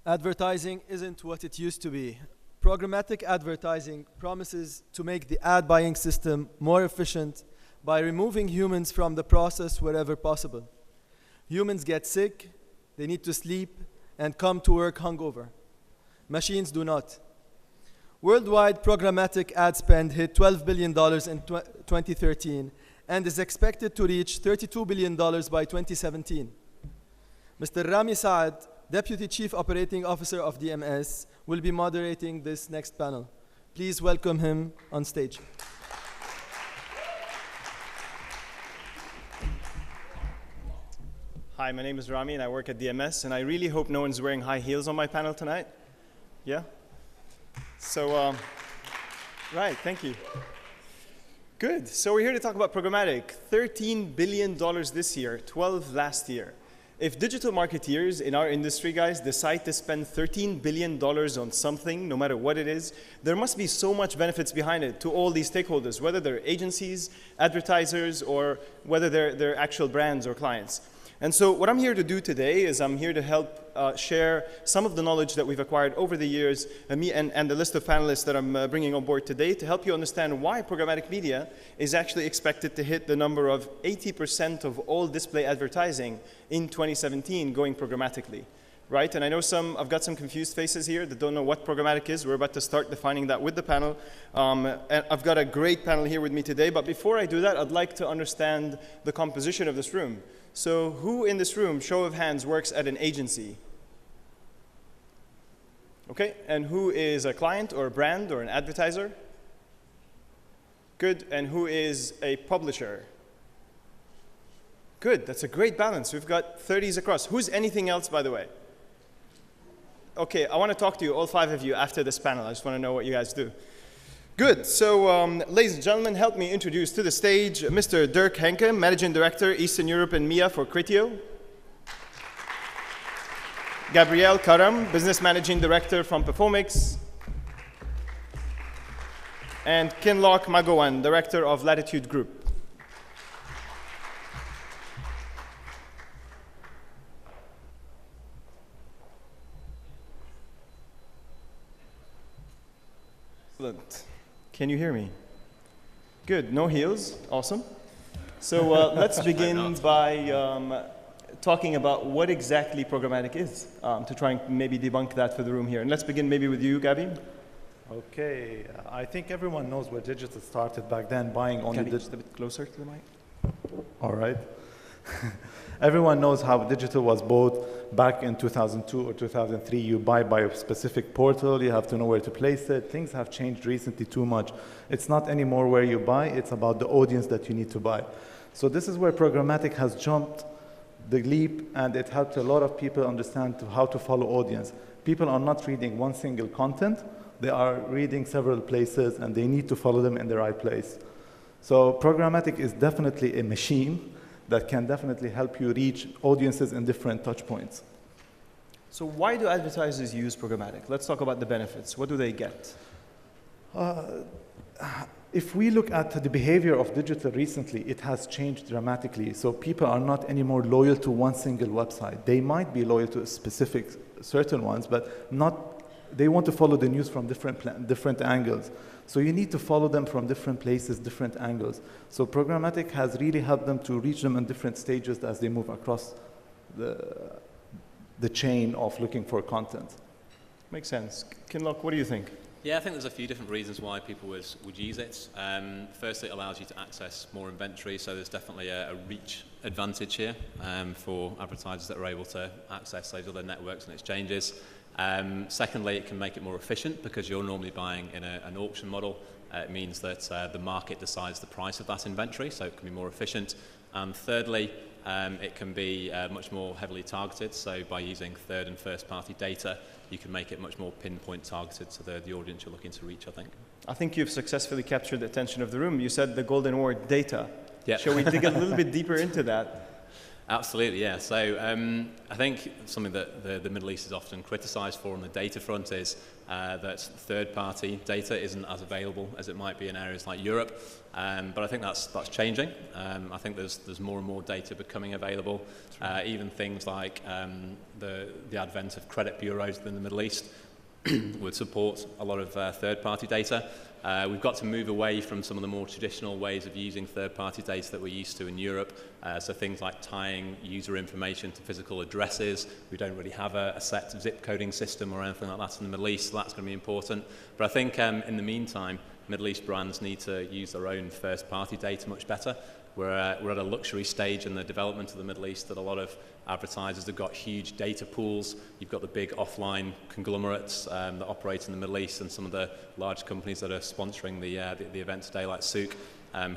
Advertising isn't what it used to be. Programmatic advertising promises to make the ad buying system more efficient by removing humans from the process wherever possible. Humans get sick, they need to sleep, and come to work hungover. Machines do not. Worldwide programmatic ad spend hit $12 billion in 2013 and is expected to reach $32 billion by 2017. Mr. Rami Saad, Deputy Chief Operating Officer of DMS, will be moderating this next panel. Please welcome him on stage. Hi, my name is Rami and I work at DMS, and I really hope no one's wearing high heels on my panel tonight. Yeah? So, right, thank you. Good, so we're here to talk about programmatic. $13 billion this year, 12 last year. If digital marketeers in our industry, guys, decide to spend $13 billion on something, no matter what it is, there must be so much benefits behind it to all these stakeholders, whether they're agencies, advertisers, or whether they're actual brands or clients. And so what I'm here to do today is I'm here to help share some of the knowledge that we've acquired over the years, me and the list of panelists that I'm bringing on board today to help you understand why programmatic media is actually expected to hit the number of 80% of all display advertising in 2017 going programmatically. Right? And I know I've got some confused faces here that don't know what programmatic is. We're about to start defining that with the panel. And I've got a great panel here with me today, but before I do that, I'd like to understand the composition of this room. So who in this room, show of hands, works at an agency? Okay, and who is a client or a brand or an advertiser? Good, and who is a publisher? Good, that's a great balance. We've got 30s across. Who's anything else, by the way? Okay, I want to talk to you, all 5 of you, after this panel. I just want to know what you guys do. Good, so ladies and gentlemen, help me introduce to the stage Mr. Dirk Henke, Managing Director, Eastern Europe and MEA for Criteo. Gabrielle Karam, Business Managing Director from Performix. And Kinlock Magowan, Director of Latitude Group. Excellent. Can you hear me? Good, no heels, awesome. So let's begin by talking about what exactly programmatic is, to try and maybe debunk that for the room here. And let's begin maybe with you, Gabby. Okay, I think everyone knows where digital started back then, buying only Can you just a bit closer to the mic? All right. Everyone knows how digital was bought back in 2002 or 2003. You buy by a specific portal, you have to know where to place it. Things have changed recently too much. It's not anymore where you buy, it's about the audience that you need to buy. So this is where programmatic has jumped the leap, and it helped a lot of people understand how to follow audience. People are not reading one single content, they are reading several places, and they need to follow them in the right place. So programmatic is definitely a machine that can definitely help you reach audiences in different touch points. So why do advertisers use programmatic? Let's talk about the benefits. What do they get? If we look at the behavior of digital recently, it has changed dramatically. So people are not anymore loyal to one single website. They might be loyal to specific certain ones, but they want to follow the news from different angles. So you need to follow them from different places, different angles. So programmatic has really helped them to reach them in different stages as they move across the chain of looking for content. Makes sense. Kinlock, what do you think? Yeah, I think there's a few different reasons why people would use it. Firstly, it allows you to access more inventory, so there's definitely a reach advantage here for advertisers that are able to access those other networks and exchanges. Secondly, it can make it more efficient because you're normally buying in an auction model. It means that the market decides the price of that inventory, so it can be more efficient. And thirdly, it can be much more heavily targeted. So by using third and first party data, you can make it much more pinpoint targeted to the audience you're looking to reach, I think. I think you've successfully captured the attention of the room. You said the golden word, data. Yeah. Shall we dig a little bit deeper into that? Absolutely, yeah. So I think something that the Middle East is often criticised for on the data front is that third-party data isn't as available as it might be in areas like Europe. But I think that's changing. I think there's more and more data becoming available. Even things like the advent of credit bureaus within the Middle East would support a lot of third-party data. We've got to move away from some of the more traditional ways of using third-party data that we're used to in Europe. So things like tying user information to physical addresses. We don't really have a set zip coding system or anything like that in the Middle East, so that's going to be important. But I think in the meantime, Middle East brands need to use their own first-party data much better. We're at a luxury stage in the development of the Middle East that a lot of advertisers have got huge data pools. You've got the big offline conglomerates that operate in the Middle East and some of the large companies that are sponsoring the event today, like Souk,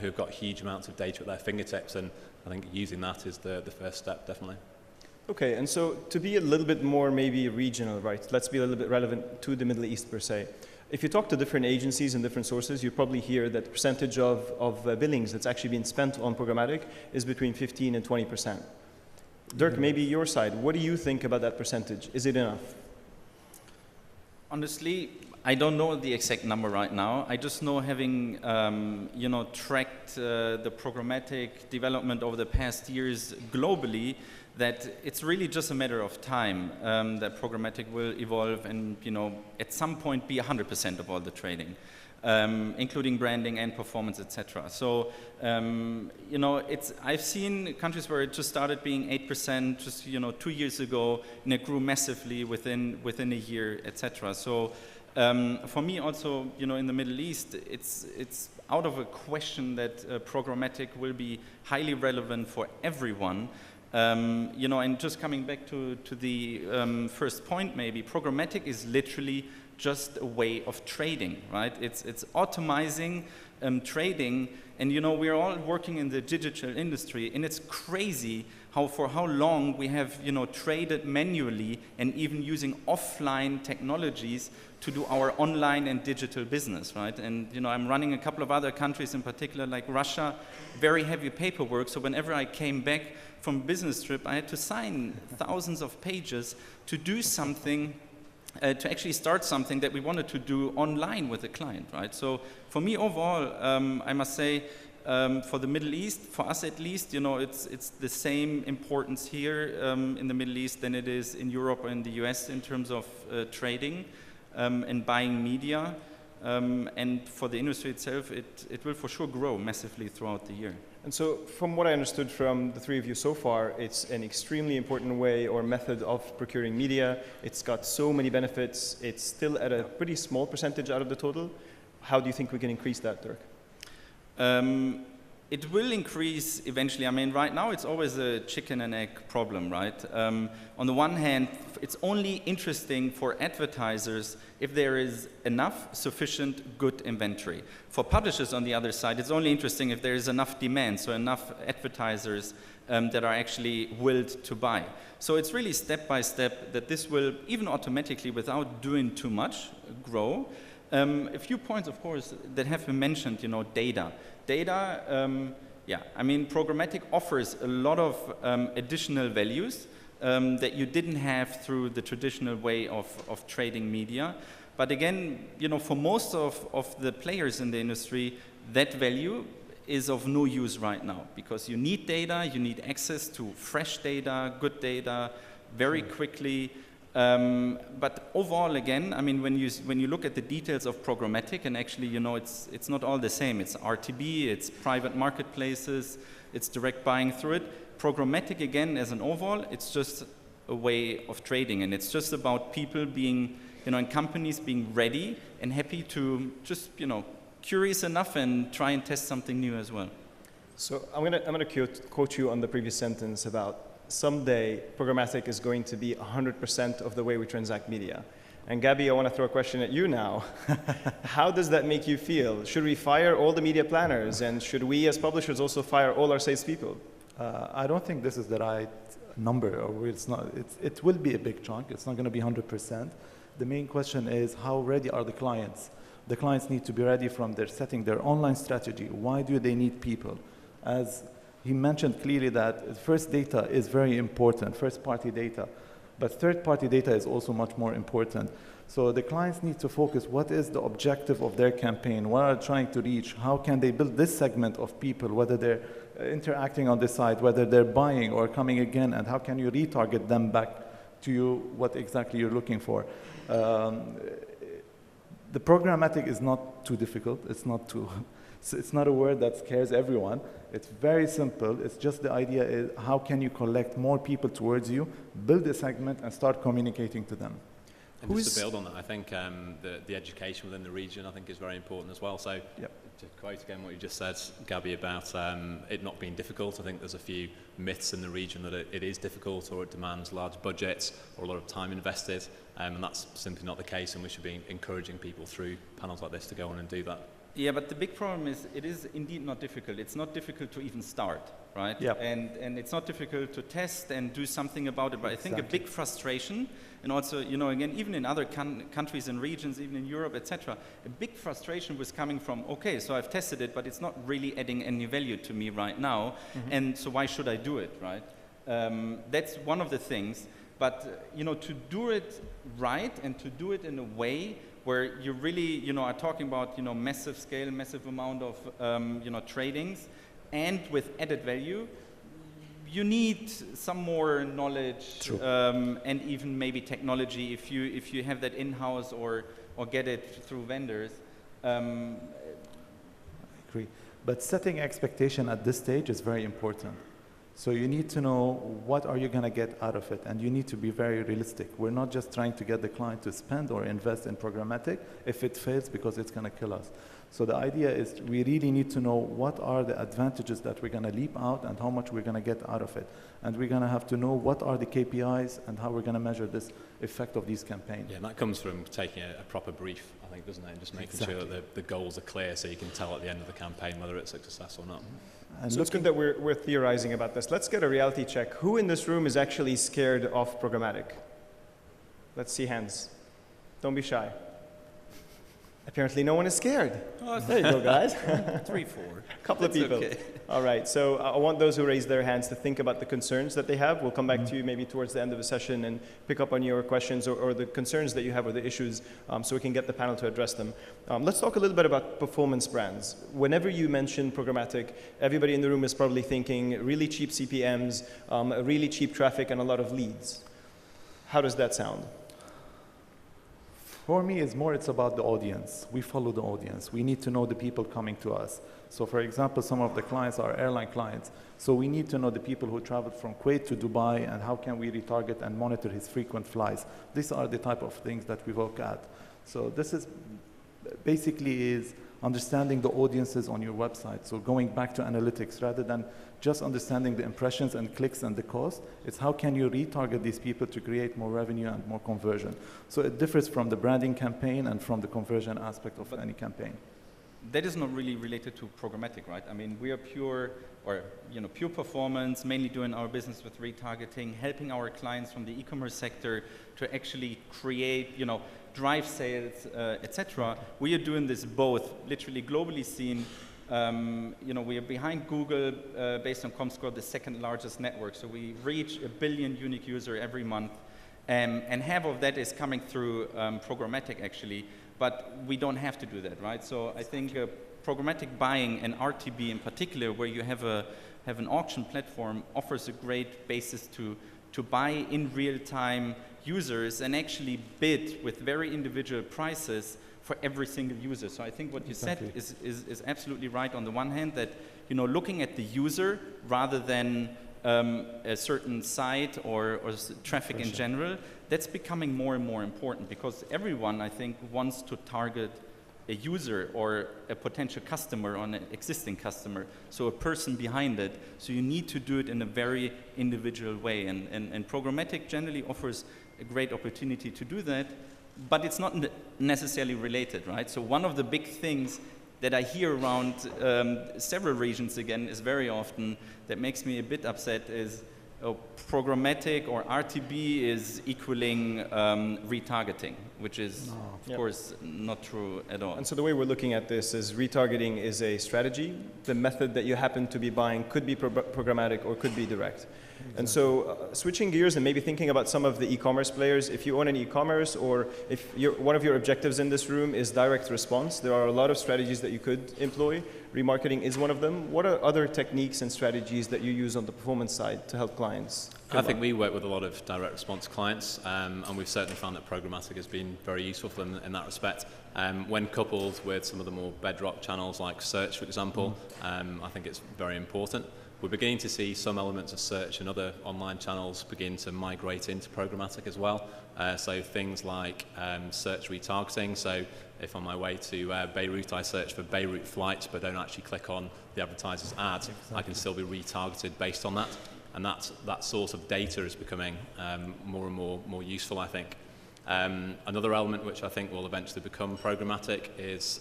who've got huge amounts of data at their fingertips, and I think using that is the first step, definitely. Okay, and so to be a little bit more maybe regional, right? Let's be a little bit relevant to the Middle East per se. If you talk to different agencies and different sources, you probably hear that the percentage of billings that's actually being spent on programmatic is between 15 and 20%. Dirk, maybe your side, what do you think about that percentage? Is it enough? Honestly, I don't know the exact number right now. I just know, having tracked the programmatic development over the past years globally, that it's really just a matter of time that programmatic will evolve and, at some point be 100% of all the trading, including branding and performance, etc. So, I've seen countries where it just started being 8% just, 2 years ago, and it grew massively within a year, etc. So, for me also, in the Middle East, it's out of a question that programmatic will be highly relevant for everyone. And just coming back to the first point, maybe, programmatic is literally just a way of trading, right? It's automizing trading, and we're all working in the digital industry, and it's crazy for how long we have traded manually and even using offline technologies to do our online and digital business, right? And I'm running a couple of other countries in particular, like Russia, very heavy paperwork. So whenever I came back from a business trip, I had to sign thousands of pages to do something, to actually start something that we wanted to do online with a client, right? So for me overall, I must say, for the Middle East, for us at least, it's the same importance here in the Middle East than it is in Europe or in the US in terms of trading and buying media. And for the industry itself, it will for sure grow massively throughout the year. And so from what I understood from the three of you so far, it's an extremely important way or method of procuring media. It's got so many benefits. It's still at a pretty small percentage out of the total. How do you think we can increase that, Dirk? It will increase eventually. I mean, right now it's always a chicken and egg problem, right? On the one hand, it's only interesting for advertisers if there is enough sufficient good inventory. For publishers, on the other side, it's only interesting if there is enough demand, so enough advertisers that are actually willed to buy. So it's really step by step that this will, even automatically, without doing too much, grow. A few points, of course, that have been mentioned, data. Data, I mean, programmatic offers a lot of additional values that you didn't have through the traditional way of trading media. But again, for most of the players in the industry, that value is of no use right now, because you need data, you need access to fresh data, good data, very quickly. But overall, again, I mean, when you look at the details of programmatic, and actually, it's not all the same. It's RTB, it's private marketplaces, it's direct buying through it. Programmatic, again, as an overall, it's just a way of trading, and it's just about people being, and companies being ready and happy to just, curious enough and try and test something new as well. So I'm gonna quote you on the previous sentence about someday programmatic is going to be 100% of the way we transact media. And Gabby, I want to throw a question at you now. How does that make you feel? Should we fire all the media planners, and should we as publishers also fire all our salespeople? I don't think this is the right number, or it's not. It will be a big chunk. It's not going to be 100%. The main question is, how ready are the clients? The clients need to be ready from their setting their online strategy. Why do they need people? As he mentioned clearly that first data is very important, first-party data, but third-party data is also much more important. So the clients need to focus, what is the objective of their campaign? What are they trying to reach? How can they build this segment of people, whether they're interacting on the site, whether they're buying or coming again, and how can you retarget them back to you, what exactly you're looking for? The programmatic is not too difficult. It's not a word that scares everyone. It's very simple. It's just the idea is how can you collect more people towards you, build a segment, and start communicating to them. And just to build on that, I think the education within the region, I think, is very important as well. So to quote again what you just said, Gabby, about it not being difficult, I think there's a few myths in the region that it is difficult or it demands large budgets or a lot of time invested, and that's simply not the case, and we should be encouraging people through panels like this to go on and do that. Yeah, but the big problem is it is indeed not difficult. It's not difficult to even start, right? Yep. And it's not difficult to test and do something about it. But I think a big frustration, and also, you know, again, even in other countries and regions, even in Europe, etc., a big frustration was coming from, okay, so I've tested it, but it's not really adding any value to me right now, and so why should I do it, right? That's one of the things. But, you know, to do it right and to do it in a way where you really, you know, are talking about, you know, massive scale, massive amount of, you know, tradings, and with added value, you need some more knowledge and even maybe technology if you have that in-house or get it through vendors. I agree. But setting expectation at this stage is very important. So you need to know what are you going to get out of it, and you need to be very realistic. We're not just trying to get the client to spend or invest in programmatic if it fails because it's going to kill us. So the idea is we really need to know what are the advantages that we're going to leap out and how much we're going to get out of it. And we're going to have to know what are the KPIs and how we're going to measure this effect of these campaigns. Yeah, and that comes from taking a proper brief, I think, doesn't it? And just making sure that the goals are clear so you can tell at the end of the campaign whether it's a success or not. And so it's good that we're theorizing about this. Let's get a reality check. Who in this room is actually scared of programmatic? Let's see hands. Don't be shy. Apparently no one is scared. Oh, there you go, guys. 3, 4. A couple of people. Okay. All right, so I want those who raise their hands to think about the concerns that they have. We'll come back to you maybe towards the end of the session and pick up on your questions or the concerns that you have or the issues so we can get the panel to address them. Let's talk a little bit about performance brands. Whenever you mention programmatic, everybody in the room is probably thinking really cheap CPMs, really cheap traffic, and a lot of leads. How does that sound? For me, it's about the audience. We follow the audience. We need to know the people coming to us. So for example, some of the clients are airline clients. So we need to know the people who traveled from Kuwait to Dubai and how can we retarget and monitor his frequent flights. These are the type of things that we look at. So this is basically is understanding the audiences on your website. So going back to analytics rather than just understanding the impressions and clicks and the cost, it's how can you retarget these people to create more revenue and more conversion. So it differs from the branding campaign and from the conversion aspect of any campaign. That is not really related to programmatic, right? I mean, we are pure performance, mainly doing our business with retargeting, helping our clients from the e-commerce sector to actually create, drive sales, etc. We are doing this both, literally globally seen. We are behind Google, based on Comscore, the second largest network. So we reach 1 billion unique users every month. And half of that is coming through programmatic, actually. But we don't have to do that, right? So I think programmatic buying and RTB in particular, where you have an auction platform, offers a great basis to buy in real time users and actually bid with very individual prices for every single user. So I think what you said is absolutely right on the one hand, that looking at the user rather than a certain site or traffic in general, that's becoming more and more important because everyone, I think, wants to target a user or a potential customer on an existing customer, so a person behind it. So you need to do it in a very individual way, and programmatic generally offers a great opportunity to do that, but it's not necessarily related, right? So one of the big things that I hear around several regions again is very often that makes me a bit upset is programmatic or RTB is equaling retargeting, which is, of course, not true at all. And so the way we're looking at this is retargeting is a strategy. The method that you happen to be buying could be programmatic or could be direct. Exactly. And so switching gears and maybe thinking about some of the e-commerce players, if you own an e-commerce or if one of your objectives in this room is direct response, there are a lot of strategies that you could employ. Remarketing is one of them. What are other techniques and strategies that you use on the performance side to help clients? I think we work with a lot of direct response clients, and we've certainly found that programmatic has been very useful for them in that respect. When coupled with some of the more bedrock channels like search, for example, I think it's very important. We're beginning to see some elements of search and other online channels begin to migrate into programmatic as well. So things like search retargeting. So if on my way to Beirut, I search for Beirut flights, but don't actually click on the advertiser's ad, exactly. I can still be retargeted based on that. And that sort of data is becoming more and more useful, I think. Another element which I think will eventually become programmatic is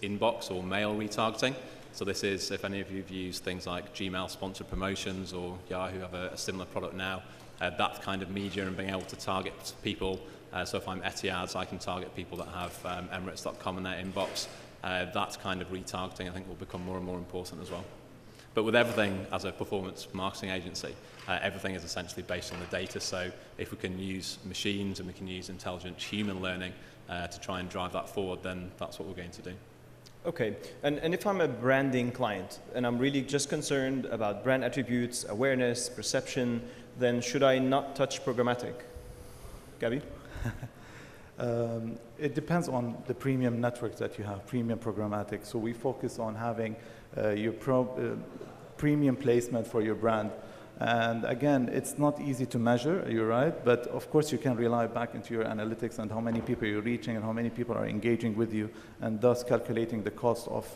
inbox or mail retargeting. So this is, if any of you have used things like Gmail sponsored promotions or Yahoo have a similar product now, that kind of media and being able to target people. So if I'm Etihad, I can target people that have Emirates.com in their inbox. That kind of retargeting, I think, will become more and more important as well. But with everything as a performance marketing agency, everything is essentially based on the data. So if we can use machines and we can use intelligent human learning to try and drive that forward, then that's what we're going to do. Okay, and if I'm a branding client and I'm really just concerned about brand attributes, awareness, perception, then should I not touch programmatic? Gabi? It depends on the premium networks that you have, premium programmatic. So we focus on having your premium placement for your brand. And again, it's not easy to measure, you're right, but of course you can rely back into your analytics and how many people you're reaching and how many people are engaging with you, and thus calculating the cost of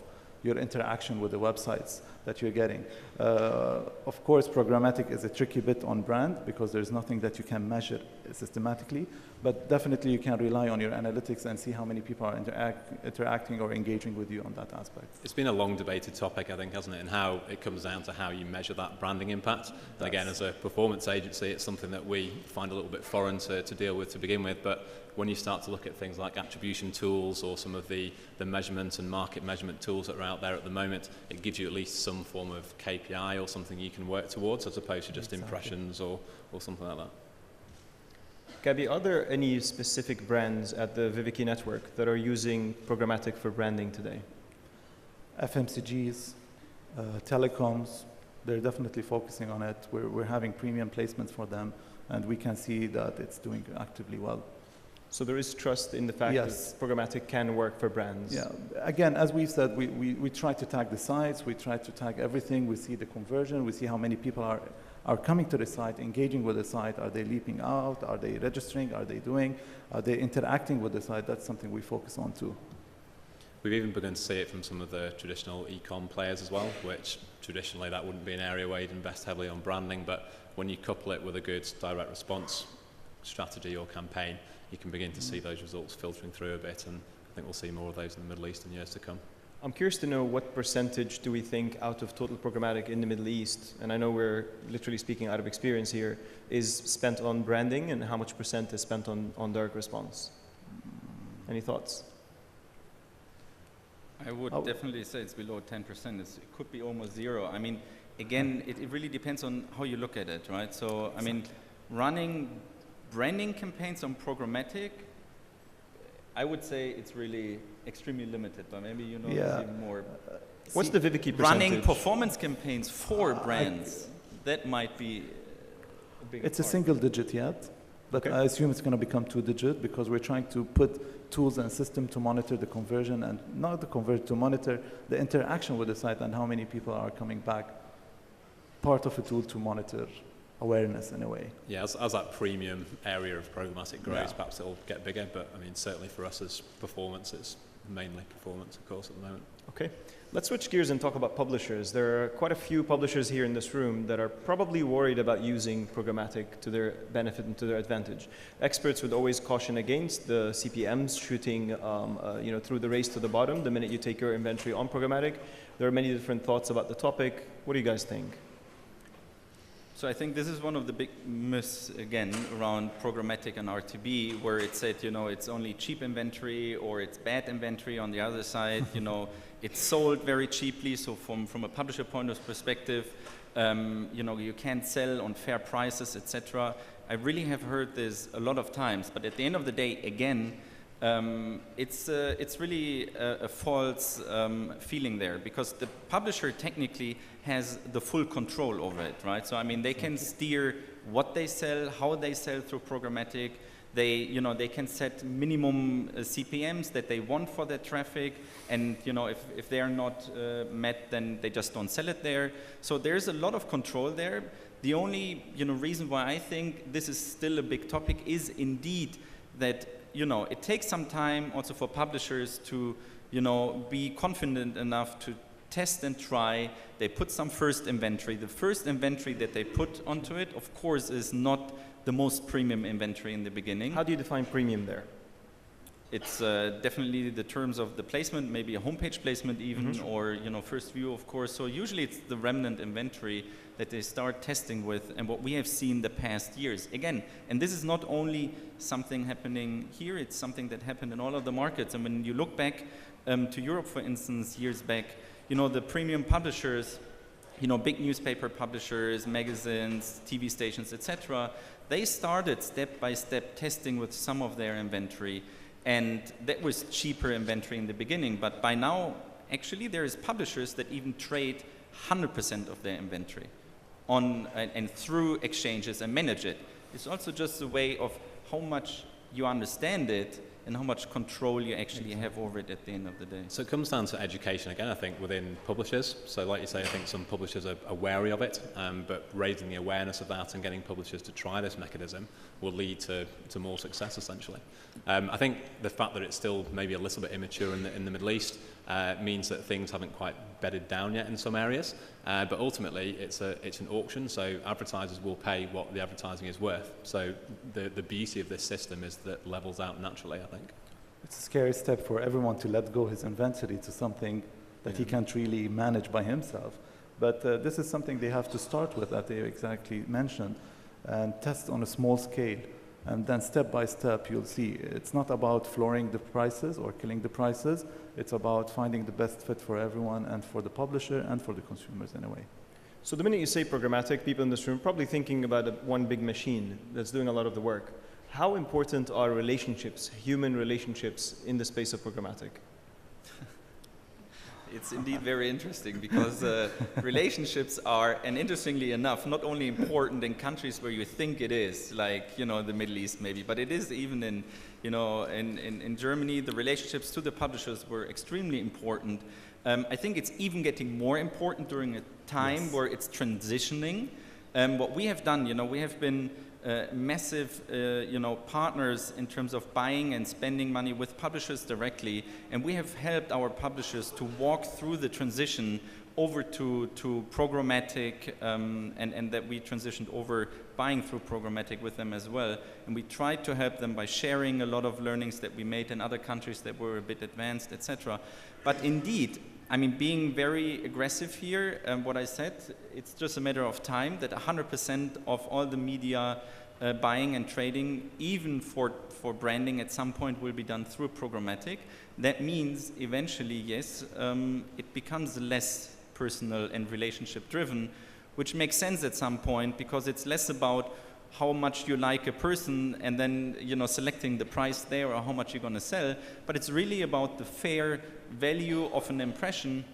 your interaction with the websites that you're getting. Of course, programmatic is a tricky bit on brand because there's nothing that you can measure systematically, but definitely you can rely on your analytics and see how many people are interacting or engaging with you on that aspect. It's been a long debated topic, I think, hasn't it? And how it comes down to how you measure that branding impact. And again, as a performance agency, it's something that we find a little bit foreign to deal with to begin with, but when you start to look at things like attribution tools or some of the measurement and market measurement tools that are out there at the moment, it gives you at least some form of KPI or something you can work towards as opposed to just impressions or something like that. Gabi, are there any specific brands at the Viviki network that are using programmatic for branding today? FMCGs, telecoms, they're definitely focusing on it. We're having premium placements for them, and we can see that it's doing actively well. So there is trust in the fact that programmatic can work for brands. Yeah. Again, as we've said, we try to tag the sites, we try to tag everything, we see the conversion, we see how many people are coming to the site, engaging with the site, are they leaping out, are they registering, are they interacting with the site? That's something we focus on too. We've even begun to see it from some of the traditional e-com players as well, which traditionally that wouldn't be an area where you'd invest heavily on branding, but when you couple it with a good direct response strategy or campaign, you can begin to see those results filtering through a bit, and I think we'll see more of those in the Middle East in years to come. I'm curious to know what percentage do we think out of total programmatic in the Middle East, and I know we're literally speaking out of experience here, is spent on branding, and how much percent is spent on direct response? Any thoughts? I would definitely say it's below 10%. It could be almost zero. I mean, again, it really depends on how you look at it, right? So, I mean, running branding campaigns on programmatic, I would say it's really extremely limited, but maybe you know even more. What's the Viviki percentage? Running performance campaigns for brands, that might be a big It's a single digit yet, but I assume it's going to become 2 digit because we're trying to put tools and system to monitor the conversion and not the conversion, to monitor the interaction with the site and how many people are coming back. Part of a tool to monitor awareness in a way. Yeah, as that premium area of programmatic grows, perhaps it'll get bigger, but I mean, certainly for us as performance, it's mainly performance, of course, at the moment. Okay, let's switch gears and talk about publishers. There are quite a few publishers here in this room that are probably worried about using programmatic to their benefit and to their advantage. Experts would always caution against the CPMs shooting through the race to the bottom the minute you take your inventory on programmatic. There are many different thoughts about the topic. What do you guys think? So I think this is one of the big myths, again, around programmatic and RTB, where it said, you know, it's only cheap inventory or it's bad inventory. On the other side, you know, it's sold very cheaply. So from a publisher point of perspective, you know, you can't sell on fair prices, etc. I really have heard this a lot of times, but at the end of the day, again, it's really a false feeling there, because the publisher technically has the full control over it, right? So I mean, they can steer what they sell, how they sell through programmatic. They, you know, they can set minimum CPMs that they want for their traffic, and you know, if they are not met, then they just don't sell it there. So there's a lot of control there. The only, you know, reason why I think this is still a big topic is indeed that, you know, it takes some time also for publishers to, you know, be confident enough to test and try. They put some first inventory. The first inventory that they put onto it, of course, is not the most premium inventory in the beginning. How do you define premium there? It's definitely the terms of the placement, maybe a homepage placement even, or, you know, first view, of course. So usually it's the remnant inventory that they start testing with, and what we have seen the past years. Again, and this is not only something happening here, it's something that happened in all of the markets. And when you look back to Europe, for instance, years back, you know, the premium publishers, you know, big newspaper publishers, magazines, TV stations, etc., they started step-by-step testing with some of their inventory. And that was cheaper inventory in the beginning, but by now, actually, there is publishers that even trade 100% of their inventory on and through exchanges and manage it. It's also just a way of how much you understand it and how much control you actually have over it at the end of the day. So it comes down to education again, I think, within publishers. So like you say, I think some publishers are wary of it, but raising the awareness of that and getting publishers to try this mechanism will lead to more success, essentially. I think the fact that it's still maybe a little bit immature in the Middle East means that things haven't quite bedded down yet in some areas, but ultimately it's an auction, so advertisers will pay what the advertising is worth. So the beauty of this system is that it levels out naturally, I think. It's a scary step for everyone to let go his inventory to something that he can't really manage by himself. But this is something they have to start with, that they exactly mentioned, and test on a small scale. And then step by step, you'll see it's not about flooring the prices or killing the prices. It's about finding the best fit for everyone and for the publisher and for the consumers in a way. So the minute you say programmatic, people in this room are probably thinking about one big machine that's doing a lot of the work. How important are relationships, human relationships, in the space of programmatic? It's indeed very interesting, because relationships are, and interestingly enough, not only important in countries where you think it is, like, you know, the Middle East maybe, but it is even in, you know, in Germany. The relationships to the publishers were extremely important. I think it's even getting more important during a time where it's transitioning. What we have done, you know, we have been massive, you know, partners in terms of buying and spending money with publishers directly, and we have helped our publishers to walk through the transition over to programmatic, and that we transitioned over buying through programmatic with them as well. And we tried to help them by sharing a lot of learnings that we made in other countries that were a bit advanced, etc. But indeed, I mean, being very aggressive here, what I said, it's just a matter of time that 100% of all the media buying and trading, even for branding at some point, will be done through programmatic. That means eventually, yes, it becomes less personal and relationship driven, which makes sense at some point, because it's less about how much you like a person and then, you know, selecting the price there or how much you're going to sell, but it's really about the fair value of an impression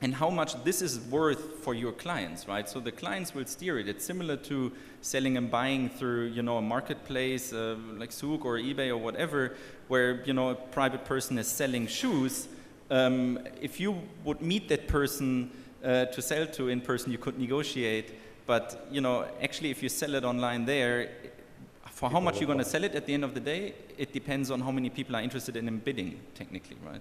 and how much this is worth for your clients, right? So the clients will steer it. It's similar to selling and buying through, you know, a marketplace like Souk or eBay or whatever, where, you know, a private person is selling shoes. If you would meet that person to sell to in person, you could negotiate. But, you know, actually, if you sell it online there, for how much you're going to sell it at the end of the day, it depends on how many people are interested in bidding, technically, right?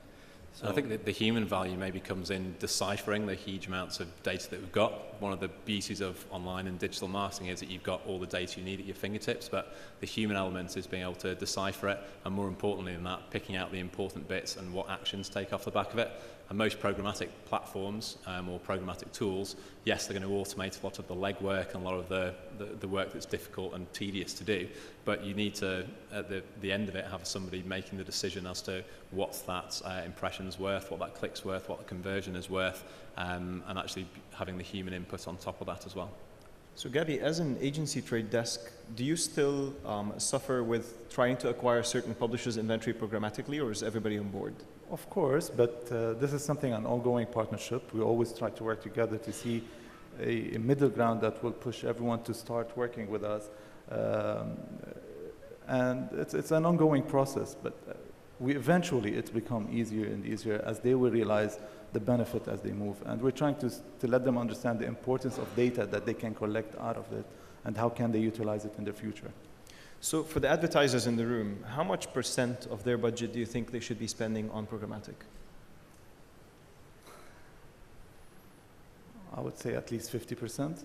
So I think that the human value maybe comes in deciphering the huge amounts of data that we've got. One of the beauties of online and digital marketing is that you've got all the data you need at your fingertips, but the human element is being able to decipher it, and more importantly than that, picking out the important bits and what actions take off the back of it. And most programmatic platforms or programmatic tools yes, they're going to automate a lot of the legwork and a lot of the work that's difficult and tedious to do, but you need to, at the end of it, have somebody making the decision as to what's that impression's worth, what that click's worth, what the conversion is worth, and actually having the human input on top of that as well. So Gabby, as an agency trade desk, do you still suffer with trying to acquire certain publishers' inventory programmatically, or is everybody on board? Of course, but this is something, an ongoing partnership. We always try to work together to see a middle ground that will push everyone to start working with us. And it's an ongoing process, but eventually it's become easier and easier as they will realize the benefit as they move. And we're trying to let them understand the importance of data that they can collect out of it and how can they utilize it in the future. So for the advertisers in the room, how much % of their budget do you think they should be spending on programmatic? I would say at least 50%.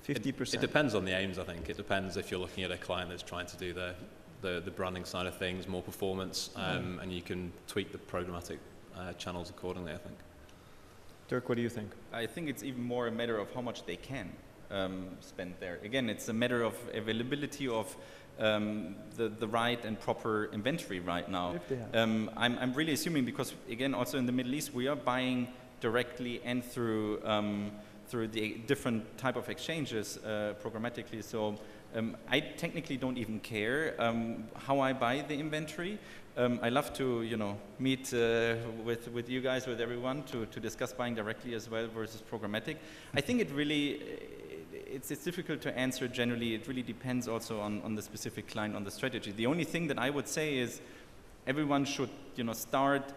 50%? It depends on the aims, I think. It depends if you're looking at a client that's trying to do the branding side of things, more performance, and you can tweak the programmatic channels accordingly, I think. Dirk, what do you think? I think it's even more a matter of how much they can spend there. Again, it's a matter of availability of the right and proper inventory right now. I'm really assuming, because again, also in the Middle East, we are buying directly and through the different type of exchanges programmatically. So I technically don't even care how I buy the inventory. I love to, meet with you guys, with everyone, to discuss buying directly as well versus programmatic. I think it really, it's difficult to answer generally. It really depends also on the specific client, on the strategy. The only thing that I would say is everyone should, start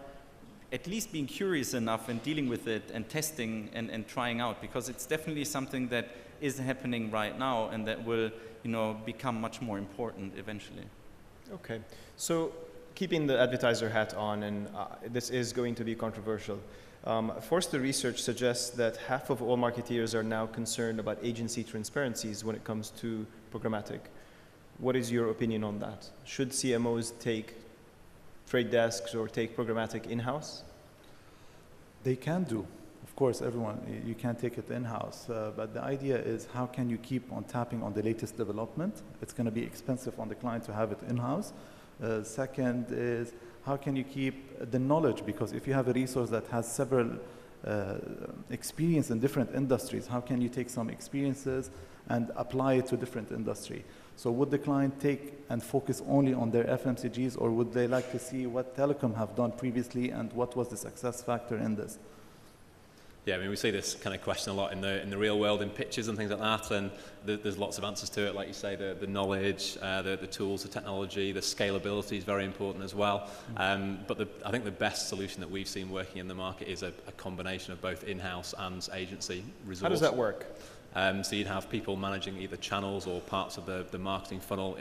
at least being curious enough and dealing with it and testing and trying out, because it's definitely something that is happening right now and that will, become much more important eventually. Okay, so keeping the advertiser hat on, and this is going to be controversial. Forrester research suggests that half of all marketeers are now concerned about agency transparencies when it comes to programmatic. What is your opinion on that? Should CMOs take trade desks or take programmatic in-house? They can do. Of course, you can take it in-house, but the idea is how can you keep on tapping on the latest development? It's going to be expensive on the client to have it in-house. Second is how can you keep the knowledge, because if you have a resource that has several experience in different industries, how can you take some experiences and apply it to different industry? So would the client take and focus only on their FMCGs, or would they like to see what telecom have done previously and what was the success factor in this? Yeah, I mean, we see this kind of question a lot in the real world, in pitches and things like that, and there's lots of answers to it. Like you say, the knowledge, the tools, the technology, the scalability is very important as well. But I think the best solution that we've seen working in the market is a combination of both in-house and agency resources. How does that work? So you'd have people managing either channels or parts of the marketing funnel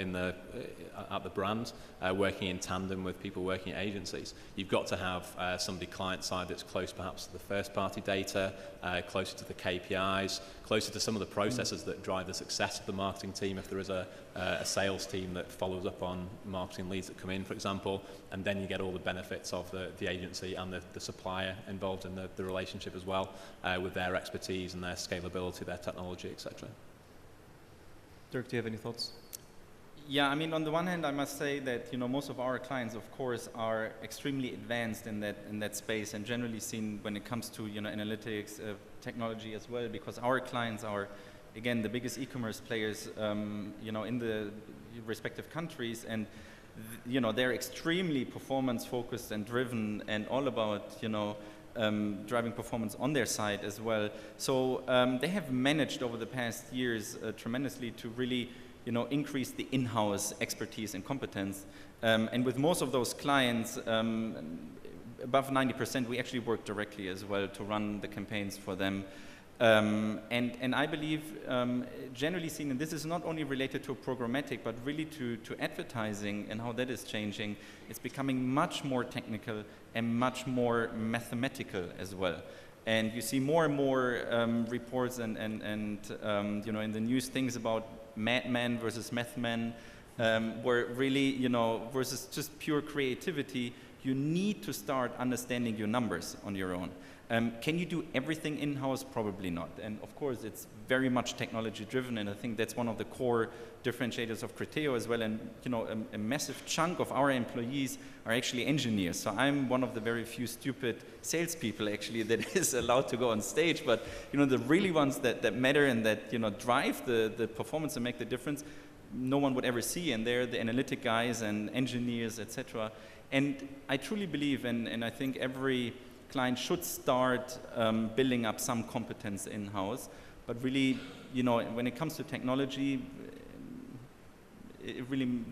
at the brand, working in tandem with people working at agencies. You've got to have somebody client side that's close perhaps to the first party data, closer to the KPIs, closer to some of the processes that drive the success of the marketing team. If there is a sales team that follows up on marketing leads that come in, for example, and then you get all the benefits of the agency and the supplier involved in the relationship as well, with their expertise and their scalability, their technology, etc. Dirk, do you have any thoughts? Yeah, I mean, on the one hand, I must say that most of our clients, of course, are extremely advanced in that space, and generally seen when it comes to analytics, technology as well, because our clients are, again, the biggest e-commerce players, in the respective countries, and they're extremely performance focused and driven, and all about driving performance on their side as well. So they have managed over the past years tremendously to really increase the in-house expertise and competence. And with most of those clients, above 90%, we actually work directly as well to run the campaigns for them. And I believe, generally seen, and this is not only related to programmatic, but really to advertising and how that is changing, it's becoming much more technical and much more mathematical as well. And you see more and more reports and in the news things about madmen versus methmen, where really, versus just pure creativity, you need to start understanding your numbers on your own. Can you do everything in-house? Probably not. And of course, it's very much technology-driven, and I think that's one of the core differentiators of Criteo as well. And you know, a massive chunk of our employees are actually engineers. So I'm one of the very few stupid salespeople actually that is allowed to go on stage. But you know, the really ones that matter and that drive the performance and make the difference, no one would ever see. And they're the analytic guys and engineers, etc. And I truly believe, and I think every client should start building up some competence in-house, but really, when it comes to technology,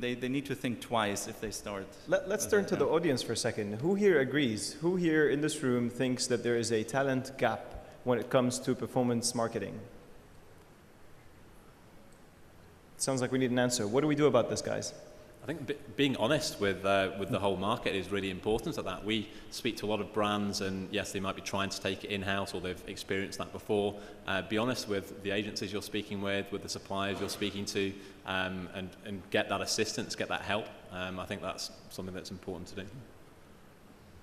they need to think twice if they start. Let's turn to the audience for a second. Who here agrees? Who here in this room thinks that there is a talent gap when it comes to performance marketing? It sounds like we need an answer. What do we do about this, guys? I think being honest with the whole market is really important at that. We speak to a lot of brands, and yes, they might be trying to take it in-house or they've experienced that before. Be honest with the agencies you're speaking with the suppliers you're speaking to, and get that assistance, get that help. I think that's something that's important to do.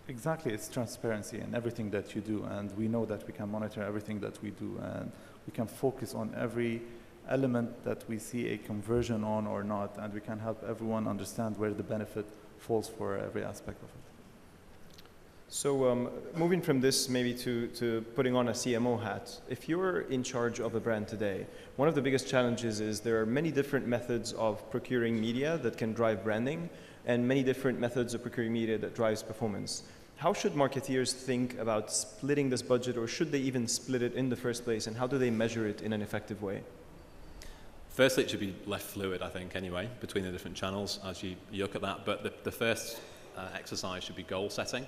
Exactly, it's transparency in everything that you do, and we know that we can monitor everything that we do, and we can focus on every element that we see a conversion on or not, and we can help everyone understand where the benefit falls for every aspect of it. So moving from this maybe to putting on a CMO hat, if you're in charge of a brand today, one of the biggest challenges is there are many different methods of procuring media that can drive branding and many different methods of procuring media that drives performance. How should marketeers think about splitting this budget, or should they even split it in the first place, and how do they measure it in an effective way? Firstly, it should be left fluid, I think, anyway, between the different channels as you look at that. But the first exercise should be goal setting.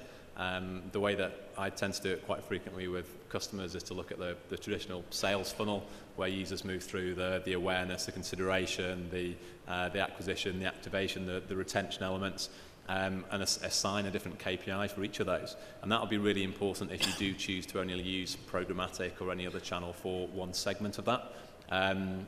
The way that I tend to do it quite frequently with customers is to look at the traditional sales funnel, where users move through the awareness, the consideration, the acquisition, the activation, the retention elements, and assign a different KPI for each of those. And that will be really important if you do choose to only use programmatic or any other channel for one segment of that. And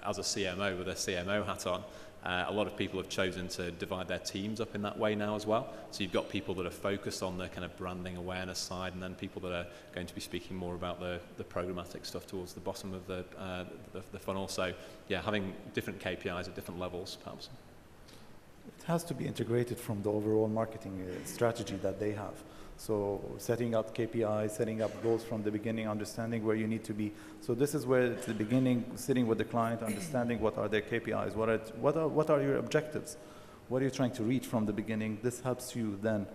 as a CMO with a CMO hat on, a lot of people have chosen to divide their teams up in that way now as well. So you've got people that are focused on the kind of branding awareness side, and then people that are going to be speaking more about the programmatic stuff towards the bottom of the funnel. So yeah, having different KPIs at different levels, perhaps. It has to be integrated from the overall marketing strategy that they have. So setting up KPIs, setting up goals from the beginning, understanding where you need to be. So this is where it's the beginning, sitting with the client, understanding what are their KPIs, what are your objectives, what are you trying to reach from the beginning. This helps you then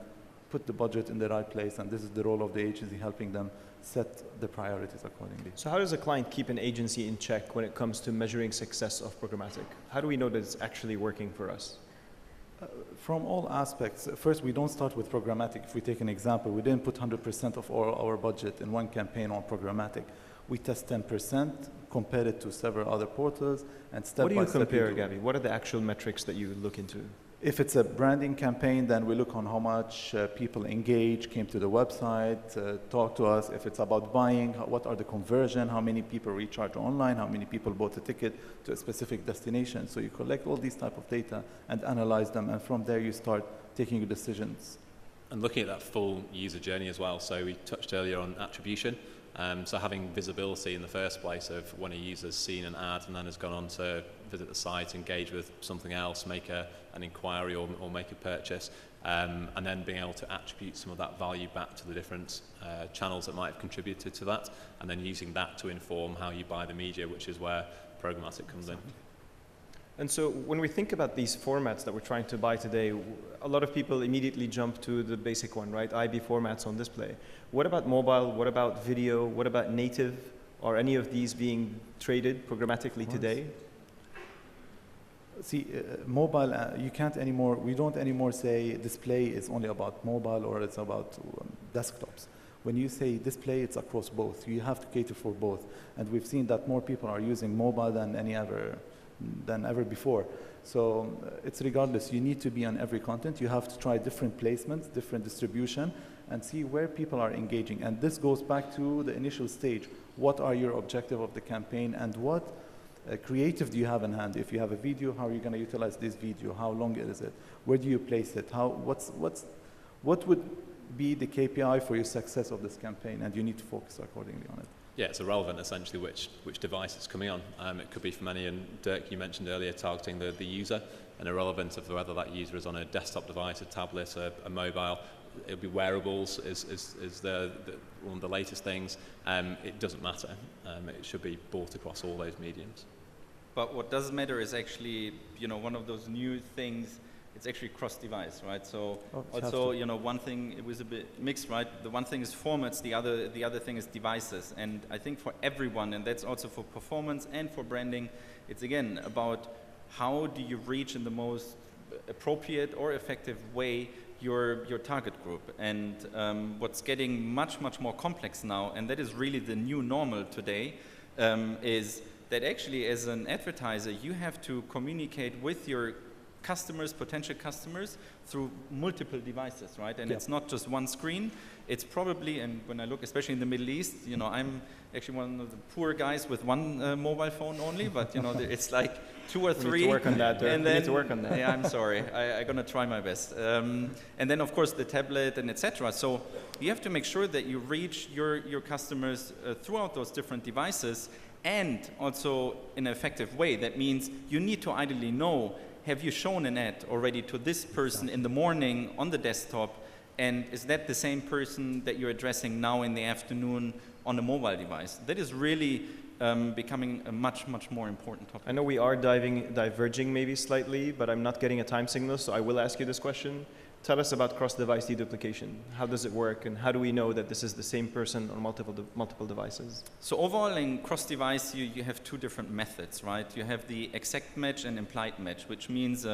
put the budget in the right place, and this is the role of the agency, helping them set the priorities accordingly. So how does a client keep an agency in check when it comes to measuring success of programmatic? How do we know that it's actually working for us? From all aspects. First, we don't start with programmatic. If we take an example, we didn't put 100% of our budget in one campaign on programmatic. We test 10%, compare it to several other portals, and step by step. What do you compare, Gabby? What are the actual metrics that you look into? If it's a branding campaign, then we look on how much people engage, came to the website, talk to us. If it's about buying, what are the conversion, how many people recharge online, how many people bought a ticket to a specific destination. So you collect all these type of data and analyze them, and from there you start taking your decisions. And looking at that full user journey as well. So we touched earlier on attribution. So having visibility in the first place of when a user's seen an ad and then has gone on to visit the site, engage with something else, make an inquiry or make a purchase, and then being able to attribute some of that value back to the different channels that might have contributed to that, and then using that to inform how you buy the media, which is where programmatic comes in. And so when we think about these formats that we're trying to buy today, a lot of people immediately jump to the basic one, right? IB formats on display. What about mobile? What about video? What about native? Are any of these being traded programmatically today? See, mobile, you can't anymore, we don't anymore say display is only about mobile or it's about desktops. When you say display, it's across both. You have to cater for both. And we've seen that more people are using mobile than ever before. So it's regardless, you need to be on every content. You have to try different placements, different distribution, and see where people are engaging. And this goes back to the initial stage. What are your objective of the campaign, and what creative do you have in hand? If you have a video, how are you going to utilize this video? How long is it? Where do you place it? What would be the KPI for your success of this campaign, and you need to focus accordingly on it. Yeah, it's irrelevant essentially which device it's coming on. It could be from any, and Dirk, you mentioned earlier, targeting the user, and irrelevant of whether that user is on a desktop device, a tablet, a mobile. It'll be wearables is one of the latest things. It doesn't matter. It should be bought across all those mediums. But what does matter is actually, one of those new things. It's actually cross-device, right? So also, one thing, it was a bit mixed, right? The one thing is formats, the other thing is devices. And I think for everyone, and that's also for performance and for branding, it's again about how do you reach in the most appropriate or effective way your target group. And what's getting much, much more complex now, and that is really the new normal today, is that actually as an advertiser, you have to communicate with your customers, potential customers, through multiple devices, right? And it's not just one screen. It's probably, and when I look, especially in the Middle East, I'm actually one of the poor guys with one mobile phone only, but it's like 2 or 3. We need to work on that. And we need to work on that. Yeah, I'm sorry. I'm gonna try my best. And then of course the tablet and etc. So you have to make sure that you reach your customers throughout those different devices, and also in an effective way. That means you need to ideally know, have you shown an ad already to this person in the morning on the desktop, and is that the same person that you're addressing now in the afternoon on a mobile device? That is really becoming a much, much more important topic. I know we are diverging maybe slightly, but I'm not getting a time signal, so I will ask you this question. Tell us about cross-device deduplication. How does it work, and how do we know that this is the same person on multiple devices? So overall in cross-device, you have 2 different methods, right? You have the exact match and implied match, which means,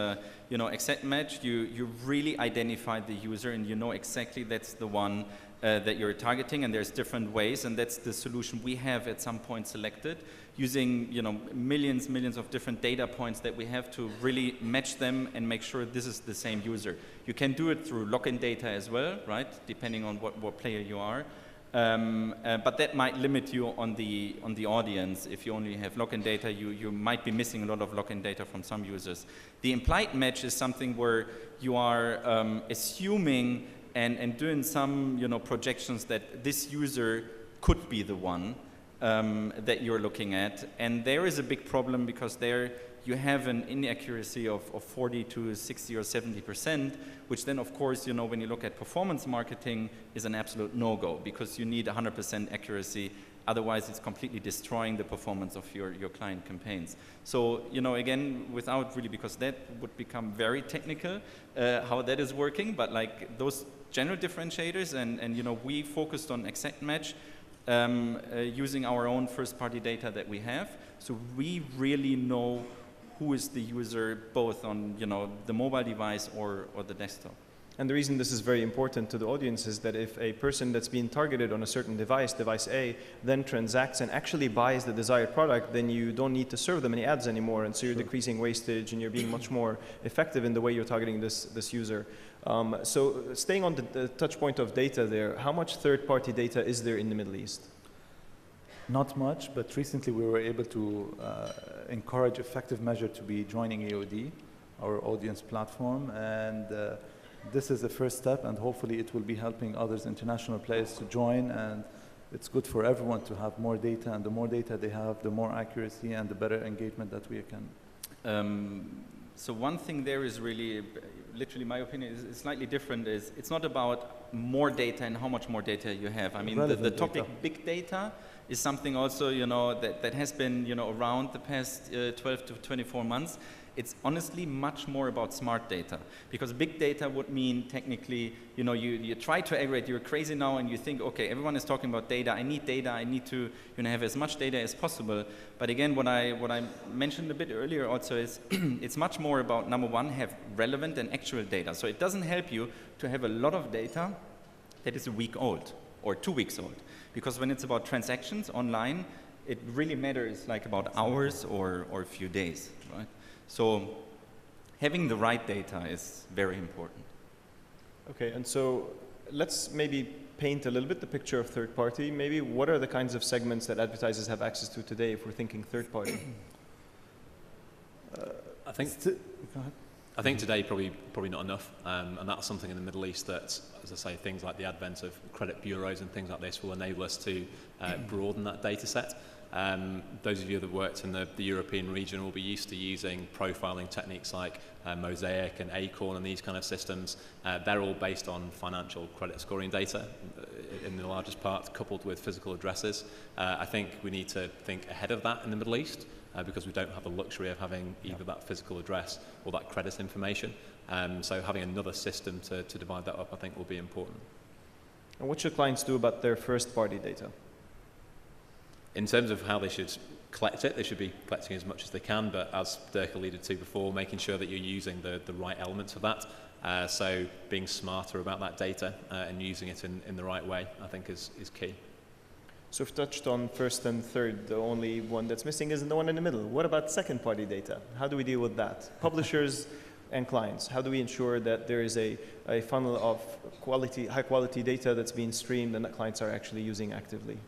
exact match, you really identify the user and you know exactly that's the one that you're targeting, and there's different ways, and that's the solution we have at some point selected, using millions of different data points that we have to really match them and make sure this is the same user. You can do it through login data as well, right? Depending on what player you are. But that might limit you on the audience. If you only have login data, you might be missing a lot of login data from some users. The implied match is something where you are assuming and doing some projections that this user could be the one that you're looking at. And there is a big problem, because there you have an inaccuracy of 40 to 60 or 70%, which then of course, when you look at performance marketing, is an absolute no-go, because you need 100% accuracy. Otherwise, it's completely destroying the performance of your client campaigns. So, again, without really, because that would become very technical, how that is working, but like those general differentiators, and we focused on exact match, using our own first-party data that we have. So we really know who is the user, both on the mobile device or the desktop. And the reason this is very important to the audience is that if a person that's being targeted on a certain device, device A, then transacts and actually buys the desired product, then you don't need to serve them any ads anymore, and so you're decreasing wastage and you're being much more effective in the way you're targeting this user. So staying on the touch point of data there, how much third-party data is there in the Middle East? Not much, but recently we were able to encourage Effective Measure to be joining AOD, our audience platform, and this is the first step, and hopefully it will be helping others international players to join, and it's good for everyone to have more data, and the more data they have, the more accuracy and the better engagement that we can. So one thing there is really, literally my opinion is slightly different, is it's not about more data and how much more data you have. I mean, the topic big data is something also, that has been, around the past 12 to 24 months. It's honestly much more about smart data, because big data would mean technically, you try to aggregate, you're crazy now and you think, okay, everyone is talking about data, I need to have as much data as possible. But again, what I mentioned a bit earlier also is, it's much more about, number one, have relevant and actual data. So it doesn't help you to have a lot of data that is a week old or 2 weeks old, because when it's about transactions online, it really matters like about hours or a few days, right? So having the right data is very important. Okay, and so let's maybe paint a little bit the picture of third party. Maybe what are the kinds of segments that advertisers have access to today if we're thinking third party? I think. Go ahead. I think today probably not enough, and that's something in the Middle East that, as I say, things like the advent of credit bureaus and things like this will enable us to broaden that data set. Those of you that worked in the European region will be used to using profiling techniques like Mosaic and Acorn and these kind of systems. They're all based on financial credit scoring data in the largest part, coupled with physical addresses. I think we need to think ahead of that in the Middle East because we don't have the luxury of having either that physical address or that credit information. So having another system to divide that up, I think, will be important. And what should clients do about their first-party data? In terms of how they should collect it, they should be collecting as much as they can, but as Dirk alluded to before, making sure that you're using the right elements of that. So being smarter about that data and using it in the right way, I think is key. So we've touched on first and third. The only one that's missing is the one in the middle. What about second-party data? How do we deal with that? Publishers and clients, how do we ensure that there is a funnel of high-quality data that's being streamed and that clients are actually using actively?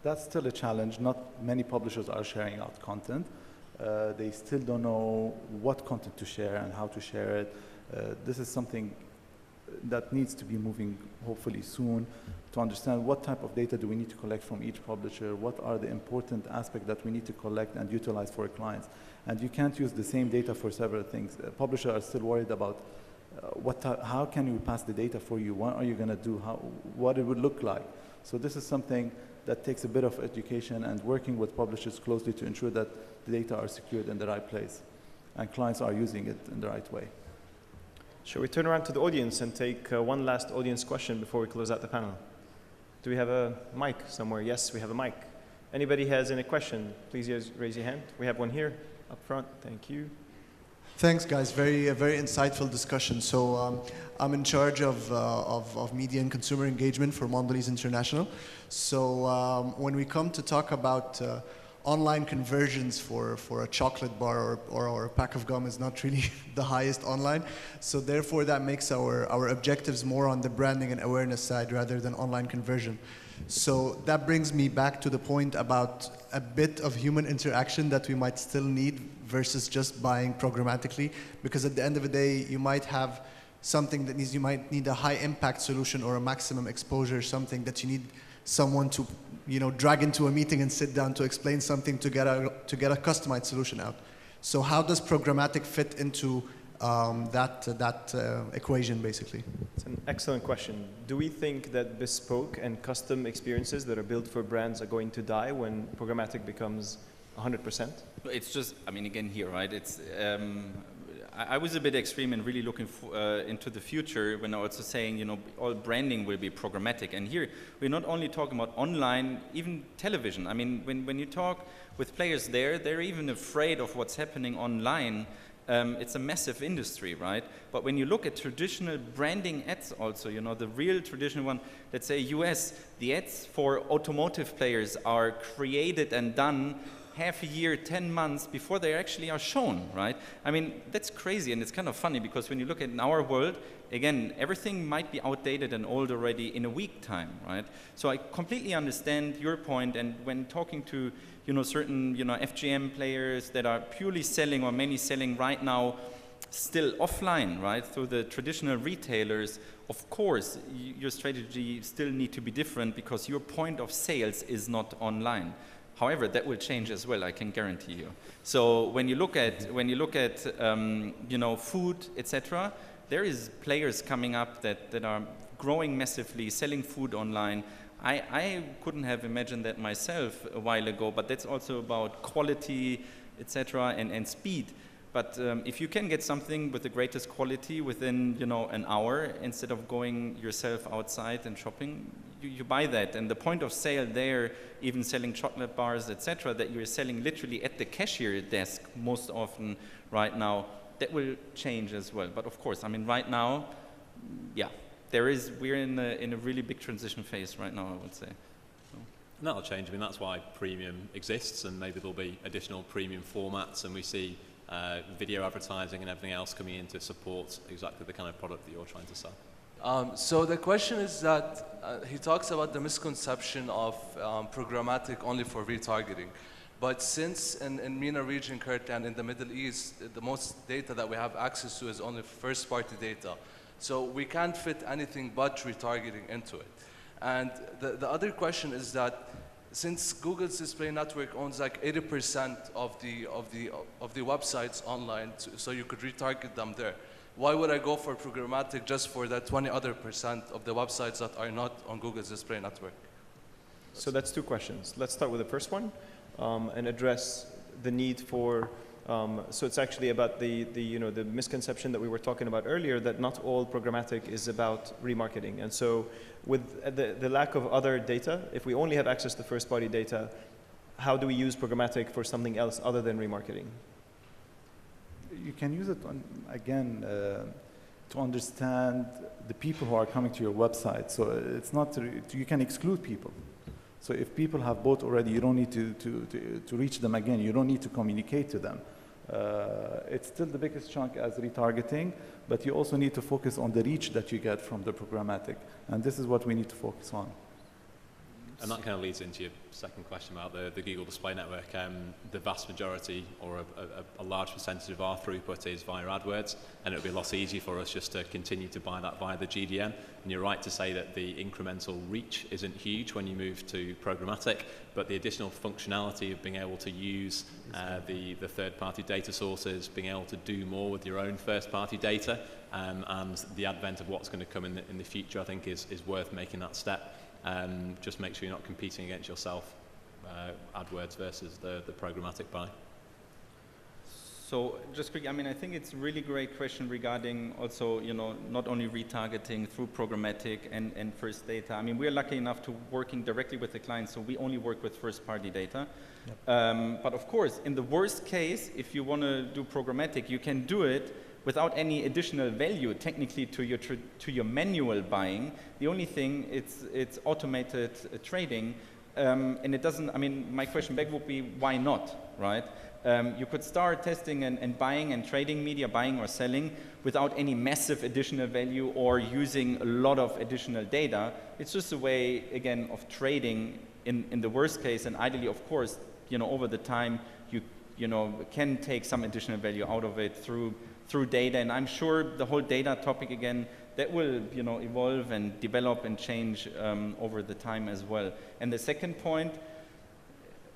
That's still a challenge. Not many publishers are sharing out content. They still don't know what content to share and how to share it. This is something that needs to be moving hopefully soon to understand what type of data do we need to collect from each publisher, what are the important aspects that we need to collect and utilize for clients. And you can't use the same data for several things. Publishers are still worried about how can we pass the data for you, what are you going to do, what it would look like. So this is something that takes a bit of education and working with publishers closely to ensure that the data are secured in the right place and clients are using it in the right way. Shall we turn around to the audience and take one last audience question before we close out the panel? Do we have a mic somewhere? Yes, we have a mic. Anybody has any question, please raise your hand. We have one here up front. Thank you. Thanks, guys. Very insightful discussion. So I'm in charge of media and consumer engagement for Mondelez International. So when we come to talk about online conversions for a chocolate bar or a pack of gum is not really the highest online. So therefore that makes our objectives more on the branding and awareness side rather than online conversion. So that brings me back to the point about a bit of human interaction that we might still need versus just buying programmatically, because at the end of the day you might have something that you might need a high impact solution or a maximum exposure, something that you need someone to drag into a meeting and sit down to explain something to get a customized solution out. So how does programmatic fit into that equation, basically? It's an excellent question. Do we think that bespoke and custom experiences that are built for brands are going to die when programmatic becomes 100%? It's just, I mean, again here, right? It's I was a bit extreme in really looking into the future when I was also saying, all branding will be programmatic. And here, we're not only talking about online, even television. I mean, when you talk with players there, they're even afraid of what's happening online. It's a massive industry, right? But when you look at traditional branding ads also, the real traditional one, let's say US, the ads for automotive players are created and done half a year, 10 months before they actually are shown, right? I mean, that's crazy, and it's kind of funny because when you look at in our world, again, everything might be outdated and old already in a week time, right? So I completely understand your point, and when talking to, certain, FGM players that are purely selling or mainly selling right now still offline, right, through the traditional retailers, of course, your strategy still need to be different because your point of sales is not online. However, that will change as well, I can guarantee you. So when you look at food, etc., there is players coming up that are growing massively, selling food online. I couldn't have imagined that myself a while ago, but that's also about quality, etc., and speed. But if you can get something with the greatest quality within an hour instead of going yourself outside and shopping, you buy that. And the point of sale there, even selling chocolate bars, etc., that you're selling literally at the cashier desk most often right now, that will change as well. But of course, I mean, right now, yeah, we're in a really big transition phase right now, I would say. And that'll change. I mean, that's why premium exists, and maybe there'll be additional premium formats, and we see video advertising and everything else coming in to support exactly the kind of product that you're trying to sell. So the question is that he talks about the misconception of programmatic only for retargeting. But since in MENA region currently and in the Middle East, the most data that we have access to is only first-party data. So we can't fit anything but retargeting into it. And the other question is that since Google's display network owns like 80% of the websites online, so you could retarget them there, why would I go for programmatic just for that 20% of the websites that are not on Google's display network? So that's two questions. Let's start with the first one and address the need for. So it's actually about the misconception that we were talking about earlier, that not all programmatic is about remarketing. And so with the lack of other data, if we only have access to first-party data, how do we use programmatic for something else other than remarketing? You can use it, to understand the people who are coming to your website. So it's not, you can exclude people. So if people have bought already, you don't need to reach them again. You don't need to communicate to them. It's still the biggest chunk as retargeting, but you also need to focus on the reach that you get from the programmatic. And this is what we need to focus on. And that kind of leads into your second question about the Google Display Network. The vast majority, or a large percentage of our throughput is via AdWords, and it would be a lot easier for us just to continue to buy that via the GDN. And you're right to say that the incremental reach isn't huge when you move to programmatic, but the additional functionality of being able to use the third-party data sources, being able to do more with your own first-party data, and the advent of what's going to come in the future, I think is worth making that step. Just make sure you're not competing against yourself, AdWords versus the programmatic buy. So just quickly, I think it's a really great question regarding also, not only retargeting through programmatic and first data. We're lucky enough to working directly with the clients, so we only work with first-party data. Yep. But of course, in the worst case, if you want to do programmatic, you can do it without any additional value technically to your manual buying. The only thing, it's automated trading, and it doesn't, my question back would be, why not, right? You could start testing and buying and trading media, buying or selling, without any massive additional value or using a lot of additional data. It's just a way, again, of trading in the worst case, and ideally, of course, over the time, you can take some additional value out of it through data, and I'm sure the whole data topic again, that will evolve and develop and change over the time as well. And the second point,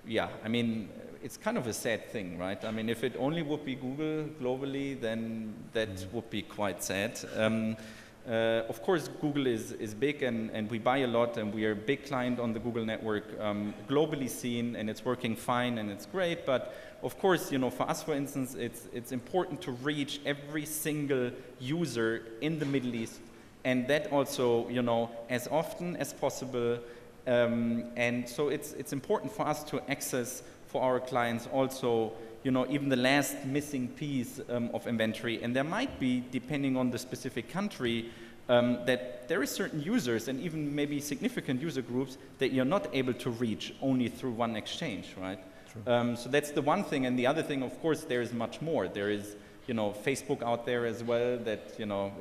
it's kind of a sad thing, right? If it only would be Google globally, then that would be quite sad. Of course, Google is big, and we buy a lot, and we are a big client on the Google network, globally seen, and it's working fine, and it's great. But of course, for us, for instance, it's important to reach every single user in the Middle East, and that also, as often as possible. And so it's important for us to access for our clients also, even the last missing piece of inventory. And there might be, depending on the specific country, that there is certain users and even maybe significant user groups that you're not able to reach only through one exchange, right? So that's the one thing. And the other thing, of course, there is much more. There is, Facebook out there as well that,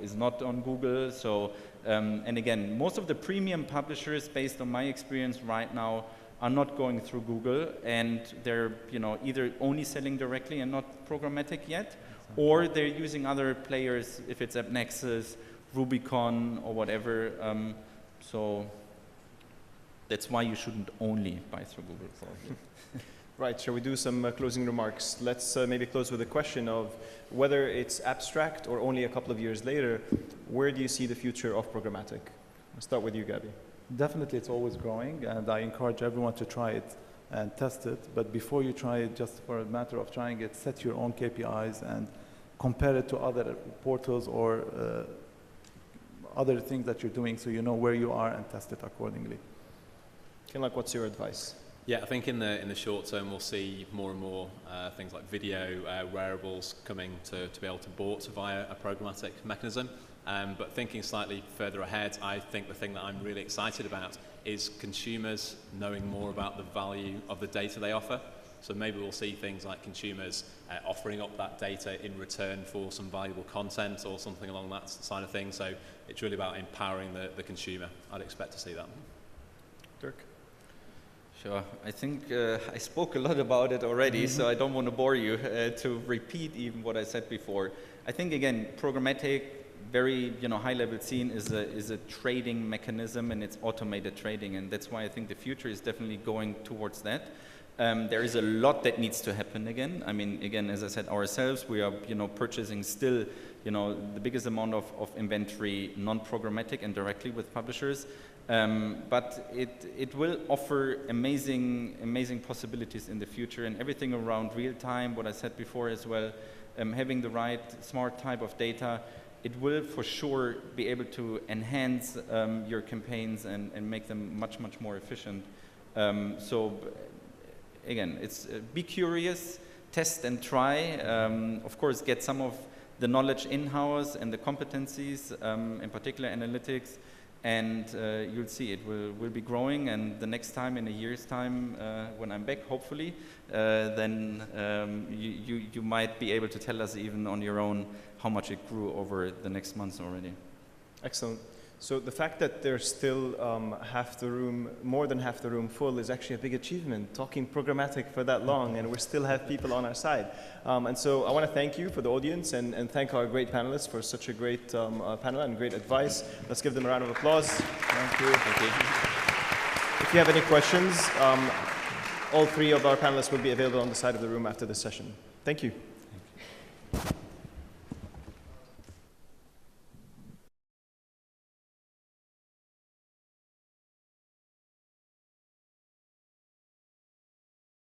is not on Google. So, and again, most of the premium publishers, based on my experience right now, are not going through Google, and they're either only selling directly and not programmatic yet, or they're using other players, if it's AppNexus, Rubicon, or whatever. So that's why you shouldn't only buy through Google, probably. Right, shall we do some closing remarks? Let's maybe close with a question of whether it's abstract or only a couple of years later, where do you see the future of programmatic? I'll start with you, Gabi. Definitely, it's always growing, and I encourage everyone to try it and test it. But before you try it, just for a matter of trying it, set your own KPIs and compare it to other portals or other things that you're doing, so you know where you are, and test it accordingly. Kinlak, what's your advice? Yeah, I think in the short term we'll see more and more things like video wearables coming to be able to bought via a programmatic mechanism. But thinking slightly further ahead, I think the thing that I'm really excited about is consumers knowing more about the value of the data they offer. So maybe we'll see things like consumers offering up that data in return for some valuable content or something along that side of things. So it's really about empowering the consumer. I'd expect to see that. Dirk? Sure. I think I spoke a lot about it already, so I don't want to bore you to repeat even what I said before. I think, again, programmatic, very high-level scene is a trading mechanism, and it's automated trading, and that's why I think the future is definitely going towards that. There is a lot that needs to happen again. I mean, again, as I said, ourselves, we are purchasing still the biggest amount of inventory non-programmatic and directly with publishers. But it will offer amazing possibilities in the future, and everything around real time, what I said before as well, having the right smart type of data, it will for sure be able to enhance your campaigns and make them much more efficient. So again, it's be curious, test and try. Of course, get some of the knowledge in-house and the competencies, in particular analytics, and you'll see it will be growing. And the next time, in a year's time, when I'm back, hopefully, then you might be able to tell us even on your own how much it grew over the next months already. Excellent. So the fact that there's still more than half the room full is actually a big achievement, talking programmatic for that long, and we still have people on our side. And so I want to thank you for the audience and thank our great panelists for such a great panel and great advice. Let's give them a round of applause. Thank you. Thank you. If you have any questions, all three of our panelists will be available on the side of the room after this session. Thank you.